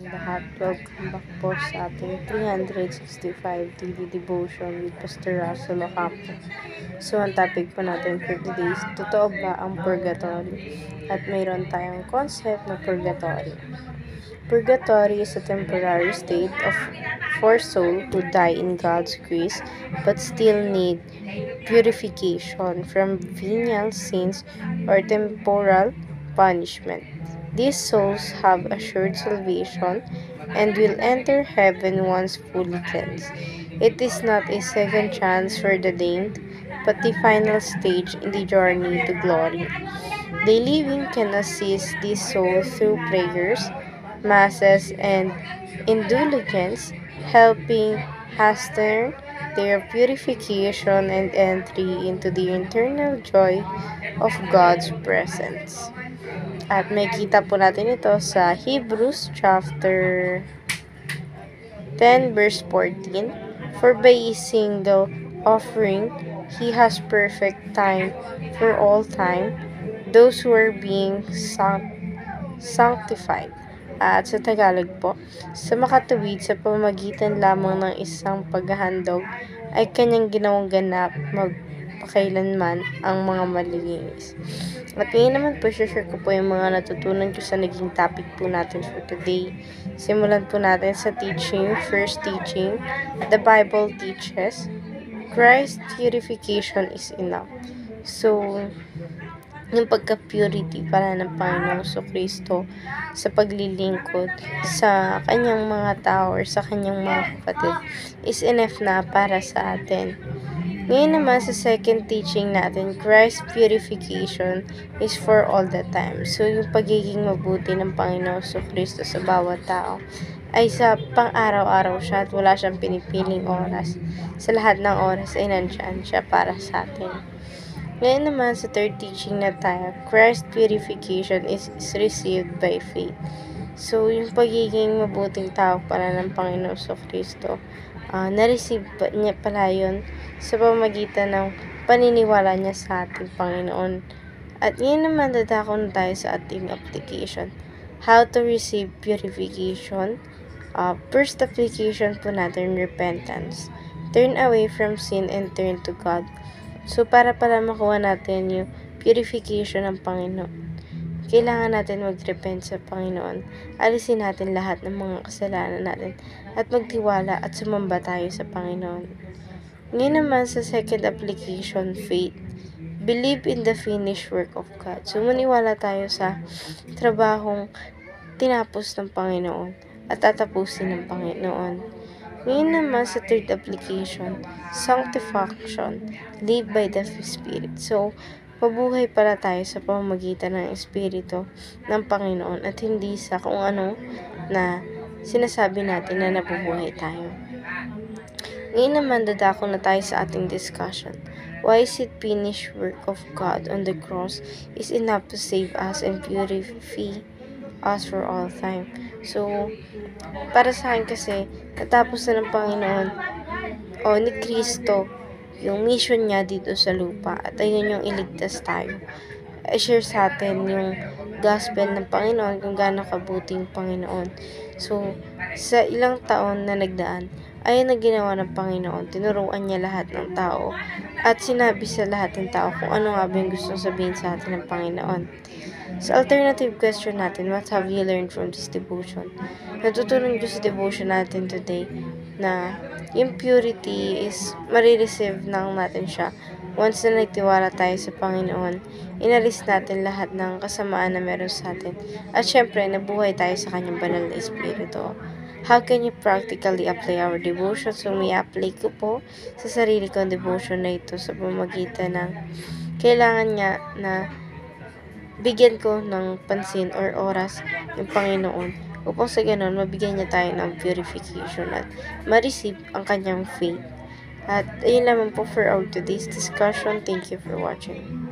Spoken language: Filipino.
lahat. Welcome back po sa ating 365 daily devotion with Pastor Russell Ocampo. So, ang topic po natin for today is, totoo ba ang purgatory? At mayroon tayong concept na purgatory. Purgatory is a temporary state for souls who die in God's grace but still need purification from venial sins or temporal punishment. These souls have assured salvation and will enter heaven once fully cleansed. It is not a second chance for the damned, but the final stage in the journey to glory. The living can assist these souls through prayers, masses, and indulgence, helping hasten their purification and entry into the eternal joy of God's presence. At makita po natin ito sa Hebrews chapter 10 verse 14. For by a single offering, He has perfect time for all time, those who are being sanctified. At sa Tagalog po, sa makatuwid sa pamamagitan lamang ng isang paghahandog ay kanyang ginawang ganap magpakailanman ang mga malilinis. At ngayon naman po, share ko po yung mga natutunan ko sa naging topic po natin for today. Simulan po natin sa teaching. First teaching, the Bible teaches, Christ's purification is enough. So, yung pagka-purity pala ng Panginoong Kristo sa paglilingkod sa kanyang mga tao or sa kanyang mga kapatid is enough na para sa atin. Ngayon naman sa second teaching natin, Christ's purification is for all the time. So, yung pagiging mabuti ng Panginoong Kristo sa bawat tao ay sa pang-araw-araw siya at wala siyang pinipiling oras. Sa lahat ng oras ay nandyan siya para sa atin. Ngayon naman sa third teaching na tayo, Christ's purification is received by faith. So, yung pagiging mabuting tao pala ng Panginoon Kristo, na-receive niya pala yun sa pamamagitan ng paniniwala niya sa ating Panginoon. At ngayon naman dadako na tayo sa ating application. How to receive purification. First application po natin, repentance. Turn away from sin and turn to God. So, para pala makuha natin yung purification ng Panginoon, kailangan natin mag-repent sa Panginoon. Alisin natin lahat ng mga kasalanan natin at magtiwala at sumamba tayo sa Panginoon. Ngayon naman sa second application, faith. Believe in the finished work of God. So, maniwala tayo sa trabahong tinapos ng Panginoon at tatapusin ng Panginoon. Ngayon naman sa third application, sanctification, live by the Spirit. So, mabuhay pala tayo sa pamamagitan ng Espiritu ng Panginoon at hindi sa kung ano na sinasabi natin na nabubuhay tayo. Ngayon naman dadako na tayo sa ating discussion. Why is it finished work of God on the cross is enough to save us and purify us for all time. So, para sa akin kasi, natapos na ng Panginoon o ni Kristo yung mission niya dito sa lupa at ayun yung iligtas tayo. I-share sa atin yung gospel ng Panginoon kung gaano kabuting Panginoon. So, sa ilang taon na nagdaan, ayun na ginawa ng Panginoon. Tinuruan niya lahat ng tao at sinabi sa lahat ng tao kung ano nga ba yung gusto sabihin sa atin ng Panginoon. Sa alternative question natin, what have you learned from this devotion? Natutunan ko sa devotion natin today na yung purity is marireceive lang natin siya. Once na nagtiwala tayo sa Panginoon, inalis natin lahat ng kasamaan na meron sa atin. At syempre, nabuhay tayo sa kanyang banal na espiritu. How can you practically apply our devotion? So, may apply ko po sa sarili kong devotion na ito sa pamamagitan ng kailangan niya na bigyan ko ng pansin or oras yung Panginoon upang sa ganun mabigyan niya tayo ng purification at ma-receive ang kanyang faith. At ayun lamang po for our today's discussion. Thank you for watching.